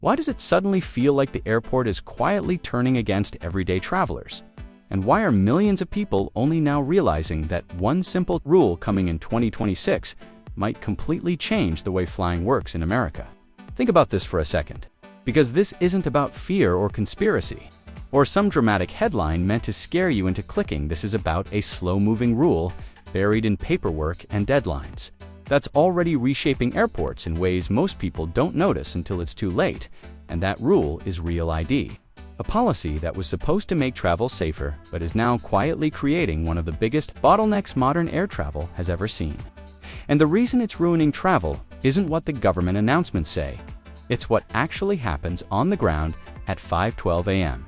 Why does it suddenly feel like the airport is quietly turning against everyday travelers? And why are millions of people only now realizing that one simple rule coming in 2026 might completely change the way flying works in America? Think about this for a second, because this isn't about fear or conspiracy, or some dramatic headline meant to scare you into clicking. This is about a slow-moving rule buried in paperwork and deadlines that's already reshaping airports in ways most people don't notice until it's too late, and that rule is Real ID. A policy that was supposed to make travel safer, but is now quietly creating one of the biggest bottlenecks modern air travel has ever seen. And the reason it's ruining travel isn't what the government announcements say. It's what actually happens on the ground at 5:12 a.m.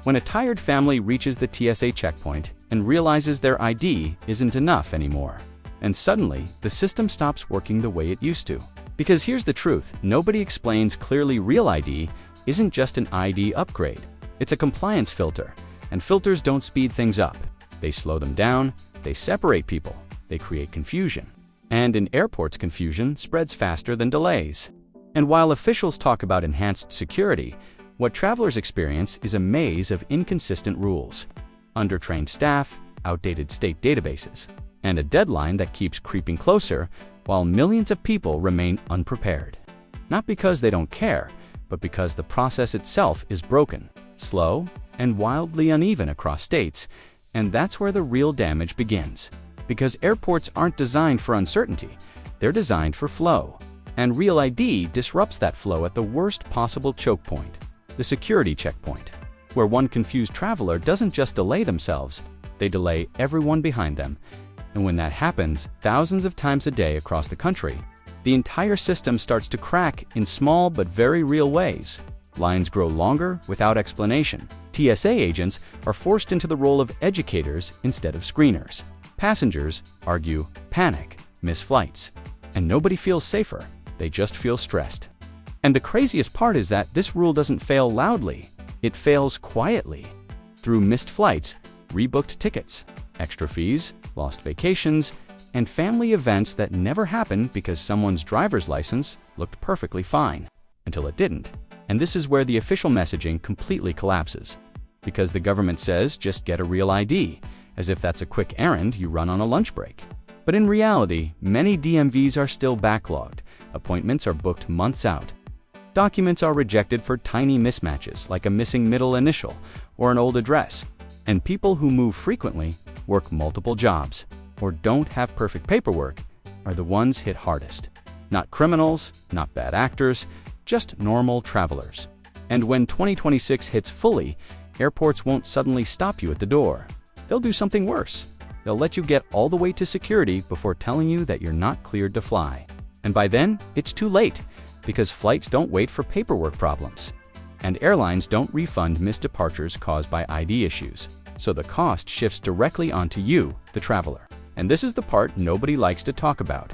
when a tired family reaches the TSA checkpoint and realizes their ID isn't enough anymore. And suddenly, the system stops working the way it used to. Because here's the truth, nobody explains clearly. Real ID isn't just an ID upgrade. It's a compliance filter, and filters don't speed things up. They slow them down, they separate people, they create confusion. And in airports, confusion spreads faster than delays. And while officials talk about enhanced security, what travelers experience is a maze of inconsistent rules, undertrained staff, outdated state databases, and a deadline that keeps creeping closer while millions of people remain unprepared. Not because they don't care, but because the process itself is broken, slow, and wildly uneven across states, and that's where the real damage begins. Because airports aren't designed for uncertainty, they're designed for flow. And Real ID disrupts that flow at the worst possible choke point, the security checkpoint, where one confused traveler doesn't just delay themselves, they delay everyone behind them. And when that happens thousands of times a day across the country, the entire system starts to crack in small but very real ways. Lines grow longer without explanation. TSA agents are forced into the role of educators instead of screeners. Passengers argue, panic, miss flights, and nobody feels safer. They just feel stressed. And the craziest part is that this rule doesn't fail loudly. It fails quietly. Through missed flights, rebooked tickets, extra fees, lost vacations, and family events that never happened because someone's driver's license looked perfectly fine, until it didn't. And this is where the official messaging completely collapses. Because the government says, just get a Real ID, as if that's a quick errand you run on a lunch break. But in reality, many DMVs are still backlogged. Appointments are booked months out. Documents are rejected for tiny mismatches, like a missing middle initial or an old address. And people who move frequently, work multiple jobs, or don't have perfect paperwork are the ones hit hardest. Not criminals, not bad actors, just normal travelers. And when 2026 hits fully, airports won't suddenly stop you at the door. They'll do something worse. They'll let you get all the way to security before telling you that you're not cleared to fly. And by then, it's too late, because flights don't wait for paperwork problems. And airlines don't refund missed departures caused by ID issues. So the cost shifts directly onto you, the traveler. And this is the part nobody likes to talk about.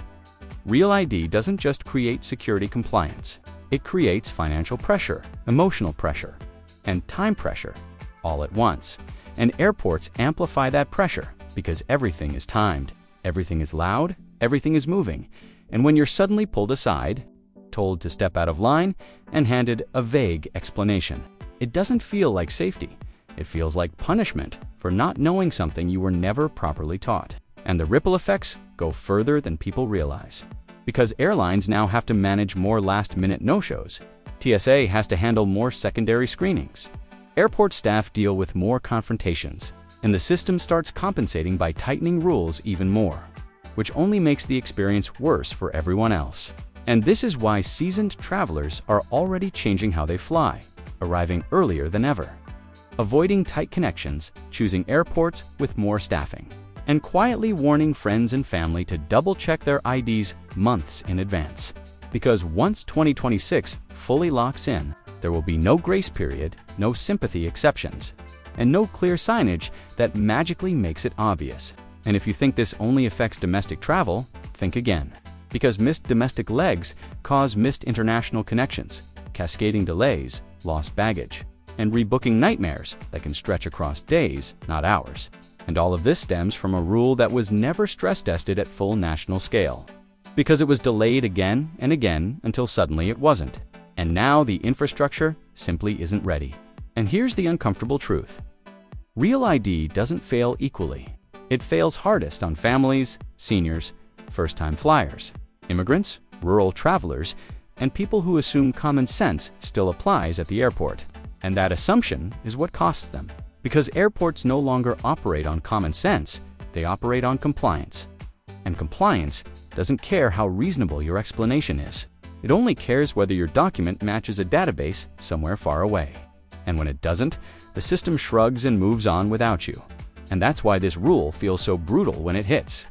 Real ID doesn't just create security compliance. It creates financial pressure, emotional pressure, and time pressure, all at once. And airports amplify that pressure because everything is timed, everything is loud, everything is moving. And when you're suddenly pulled aside, told to step out of line, and handed a vague explanation, it doesn't feel like safety. It feels like punishment for not knowing something you were never properly taught. And the ripple effects go further than people realize. Because airlines now have to manage more last-minute no-shows. TSA has to handle more secondary screenings. Airport staff deal with more confrontations. And the system starts compensating by tightening rules even more, which only makes the experience worse for everyone else. And this is why seasoned travelers are already changing how they fly, arriving earlier than ever, avoiding tight connections, choosing airports with more staffing, and quietly warning friends and family to double-check their IDs months in advance. Because once 2026 fully locks in, there will be no grace period, no sympathy exceptions, and no clear signage that magically makes it obvious. And if you think this only affects domestic travel, think again. Because missed domestic legs cause missed international connections, cascading delays, lost baggage, and rebooking nightmares that can stretch across days, not hours. And all of this stems from a rule that was never stress-tested at full national scale. Because it was delayed again and again until suddenly it wasn't. And now the infrastructure simply isn't ready. And here's the uncomfortable truth. Real ID doesn't fail equally. It fails hardest on families, seniors, first-time flyers, immigrants, rural travelers, and people who assume common sense still applies at the airport. And that assumption is what costs them. Because airports no longer operate on common sense, they operate on compliance. And compliance doesn't care how reasonable your explanation is. It only cares whether your document matches a database somewhere far away. And when it doesn't, the system shrugs and moves on without you. And that's why this rule feels so brutal when it hits.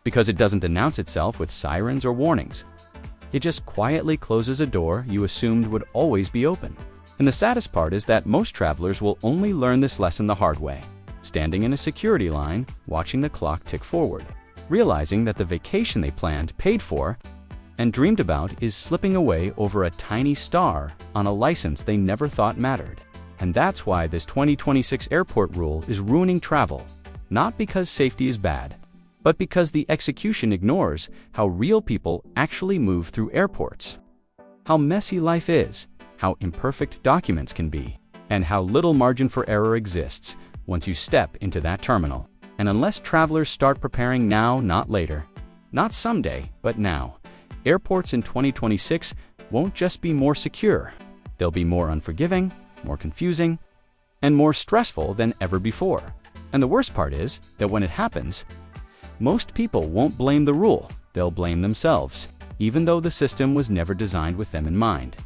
Because it doesn't announce itself with sirens or warnings. It just quietly closes a door you assumed would always be open. And the saddest part is that most travelers will only learn this lesson the hard way, standing in a security line, watching the clock tick forward, realizing that the vacation they planned, paid for, and dreamed about is slipping away over a tiny star on a license they never thought mattered. And that's why this 2026 airport rule is ruining travel, not because safety is bad, but because the execution ignores how real people actually move through airports, how messy life is, how imperfect documents can be, and how little margin for error exists once you step into that terminal. And unless travelers start preparing now, not later, not someday, but now, airports in 2026 won't just be more secure. They'll be more unforgiving, more confusing, and more stressful than ever before. And the worst part is that when it happens, most people won't blame the rule, they'll blame themselves, even though the system was never designed with them in mind.